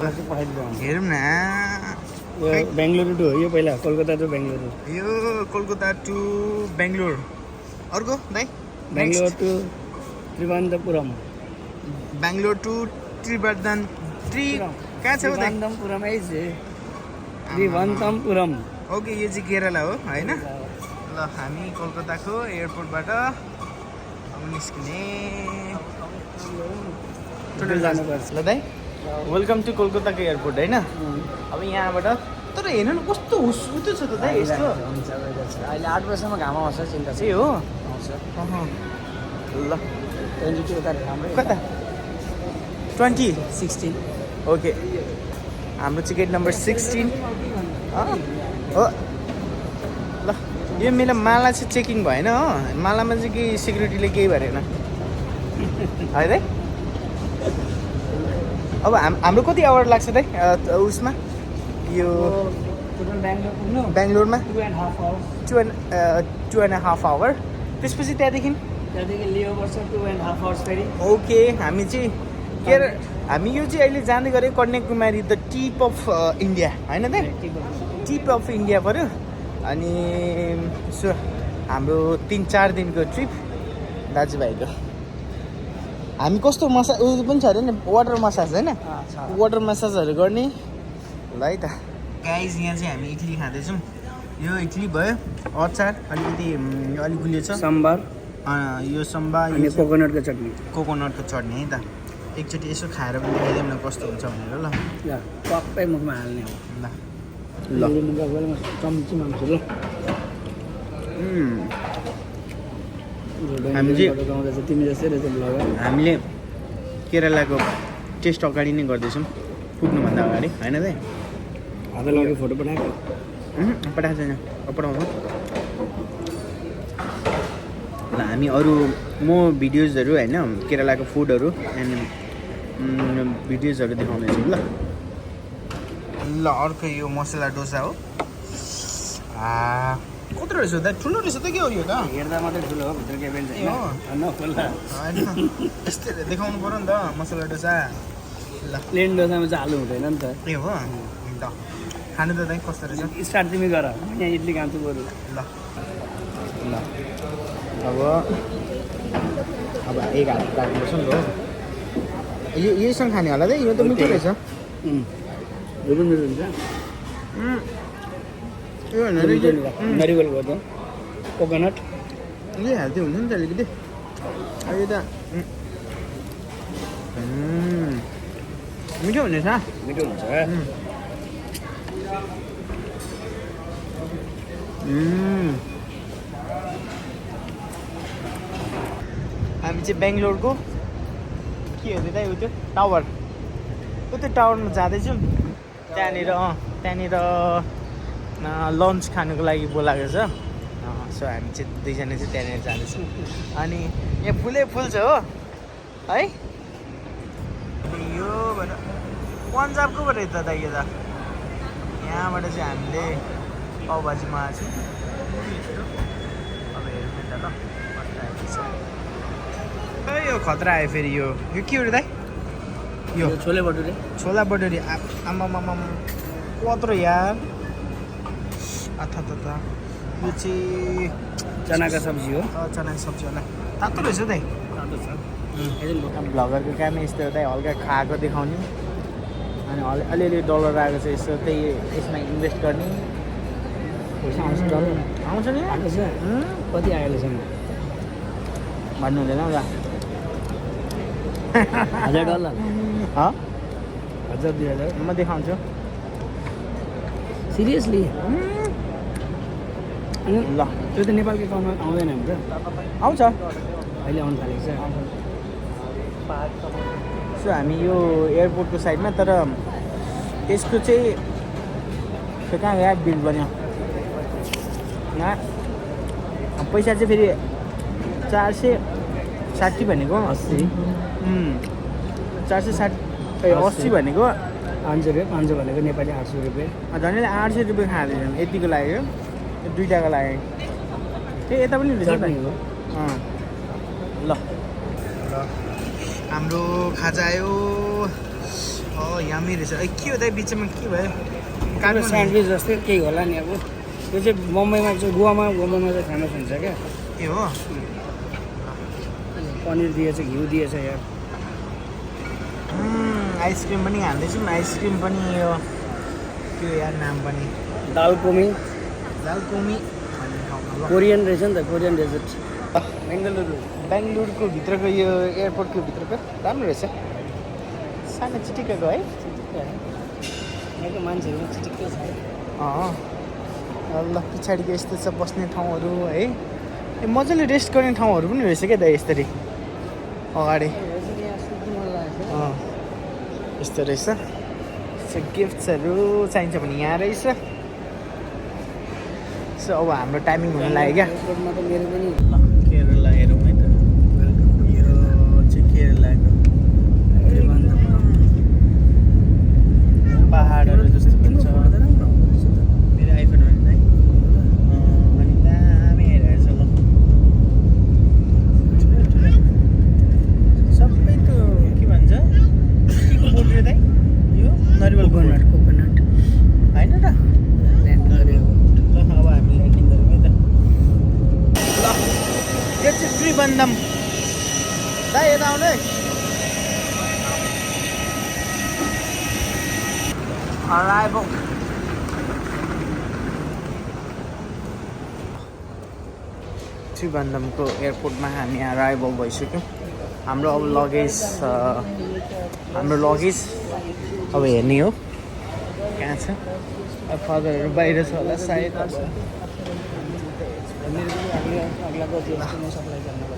हेरौँ न बेंगलुरु टू हो यो पहिला कोलकाता टू बेंगलुरु यो कोलकाता टु बेङ्गलोर अर्को दाइ बेंगलोर टू त्रिवेन्द्रपुरम बेङ्गलोर टु त्रिवर्धन कहाँ छ दाइ त्रिवेन्द्रपुरम त्रिवेन्द्रपुरम ओके यो चाहिँ केरला हो होइन ल हामी कोलकाताको एयरपोर्टबाट अब निस्किने जानुपर्छ ल दाइ वेलकम टु कोलकाताको एयरपोर्ट होइन अब यहाँबाट तर हेर्नु न कस्तो उत्यो छ त दाइ यस्तो अहिले 8 बजीसम्म घाम आउँछ चिन्ता ए हो आउँछ ल 22 तारिक हाम्रो कता 20 16 ओके हाम्रो टिकट नम्बर 16 हो ल यो मेरो माला चाहिँ चेकिङ भएन हो मालामा चाहिँ केही सिक्युरिटीले केही भएन है दाइ अब हाम्रो कति आवर लाग्छ दाइ उसमा यो बेङ्गलोरमा 2.5 आवर त्यसपछि त्यहाँदेखि लेओभर छ 2.5 आवर्स फेरि ओके हामी चाहिँ के अरे हामी यो चाहिँ अहिले जाँदै गरेँ Kanyakumari the tip of India होइन दाइ टिप अफ इन्डिया पऱ्यो अनि सो हाम्रो 3-4 दिनको ट्रिप दाजुभाइको हामी कस्तो मसाज उयो पनि छ अरे नि वाटर मसाज होइन वाटर मसाजहरू गर्ने ल है त गाइज यहाँ चाहिँ हामी इडली खाँदैछौँ यो इडली भयो अचार अलिकति अलिक गुलियो छ सम्बर यो सम्बा अनि कोकोनटको चटनी कोकोनटको चटनी है त एकचोटि यसो खाएर पनि देखाइदिउँ न कस्तो हुन्छ भनेर ल टक्कै मुखमा हाल्ने हो ल चम्ची माग्छु ल हामी चाहिँ तिमी जस्तै रहेछ ब्लगर हामीले केरलाको टेस्ट अगाडि नै गर्दैछौँ पुग्नुभन्दा अगाडि होइन दाइ हात लगे फोटो पठाएको पठाएको छैन पठाउँछौँ ल हामी अरू म भिडियोजहरू होइन केरलाको फुडहरू एन्ड भिडियोजहरू देखाउँदैछु ल ल अर्को यो मसला डोसा हो कत्रो रहेछ त ठुलो रहेछ त के हो यो त हेर्दा मात्रै ठुलो हो भित्र के पनि छैन यस्तै देखाउनु पऱ्यो नि त मसला डोसा ल प्लेन डोसामा चाहिँ आलु हुँदैन नि त ए हो ल खानु त दाइ कस्तो रहेछ स्टार्ट तिमी गर यहाँ इडली खान्छु बरु ल ल अब एक हात राख्नुपर्छ नि त यो यहीसँग खाने होला दाइ यो त मिठो रहेछ यो पनि मिठो हुन्छ यो नरिवलको त कोकोनट यही हाल्थ्यो हुन्छ नि त अलिकति अब यो त मिठो हुनेछ मिठो हुन्छ हामी चाहिँ बेङ्गलोरको के हो दाइ उ त्यो टावर त्यो टावरमा जाँदैछौँ त्यहाँनिर लन्च खानुको लागि बोलाएको छ सो हामी चाहिँ दुईजना चाहिँ त्यहाँनिर जाँदैछौँ अनि यहाँ फुलै फुल छ हो है यो भएर पन्जाबको पो रहेछ दाइ यो त यहाँबाट चाहिँ हामीले पाउभाजी मगाएको छौँ अब हेर्नु त ल कस्तो आएछ यो खतरा आयो फेरि यो के हो दाइ यो छोले भटुरे छोला भटुरे आमामामा कत्रो यार अथा यो चाहिँ चनाको सब्जी हो चनाको सब्जी होला तातो रहेछ दाइ भ्लगरको कामै यस्तो हो दाइ हल्का खाएको देखाउने अनि अलिअलि डलर आएको छ यस्तो त्यही यसमा इन्भेस्ट गर्ने आउँछ नि कति आयो अहिलेसम्म भन्नु हुँदैन होला $1000 $1000 म देखाउँछु सिरियसली ल त्यो त नेपालको एकाउन्टमा आउँदैन हाम्रो आउँछ अहिले आउनु थालेको छ सो हामी यो एयरपोर्टको साइडमा तर यसको चाहिँ कहाँ गयो बिल बन्यो पैसा चाहिँ फेरि 460 भनेको 80 480 भनेको 500 रुपियाँ 500 भनेको नेपाली 800 रुपियाँ झन् 800 रुपियाँ खाँदैछन् यतिको लाग्यो दुईटाको लागि त्यही यता पनि हुँदैछ ल हाम्रो खाजा आयो यामी रहेछ के हो त बिचमा के भयो काट्नु स्यान्डविच जस्तै केही होला नि अब यो चाहिँ बम्बईमा चाहिँ गोवामा चाहिँ फेमस हुन्छ क्या ए हो पनिर दिएछ घिउ दिएछ यार आइसक्रिम पनि हाल्दैछौँ आइसक्रिम पनि यो त्यो यार नाम पनि दालकोमी दालकोमी भन्ने ठाउँमा ल कोरियन रहेछ नि त कोरियन डेजर्ट बेङ्गलुरुको भित्रको यो एयरपोर्टको भित्रको राम्रो रहेछ सानो चिटिक्कको है यहाँको मान्छेहरू चिटिक्कै छ ल पछाडिको यस्तो छ बस्ने ठाउँहरू है ए मजाले रेस्ट गर्ने ठाउँहरू पनि रहेछ क्या त यसरी अगाडि यस्तो रहेछ गिफ्ट्सहरू चाहिन्छ भने यहाँ रहेछ सो अब हाम्रो टाइमिङ हुन लाग्यो क्या एयरपोर्टमा त मेरो पनि ल केरला हेरौँ है त यो चाहिँ केरलाको पहाडहरू जस्तो पनि छ मेरो आइफोन हो नि अनि दामी हेरेको छ ल सबै त्यो के भन्छ केको बोट रे दाइ यो नरिवल कोकोनट होइन र ल्यान्ड गऱ्यो ल अब हामी ल्यान्डिङ गरौँ है त ल यो चाहिँ त्रिबन्धम दाइ यता आउनु है Arrival. त्रिबन्धमको एयरपोर्टमा हामी अराइभल भइसक्यौँ हाम्रो अब लगेज अब हेर्ने हो कहाँ छ अब फादरहरू बाहिर छ होला सायद मेरो पनि अग्लाको जिएसटी नै सप्लाई गर्न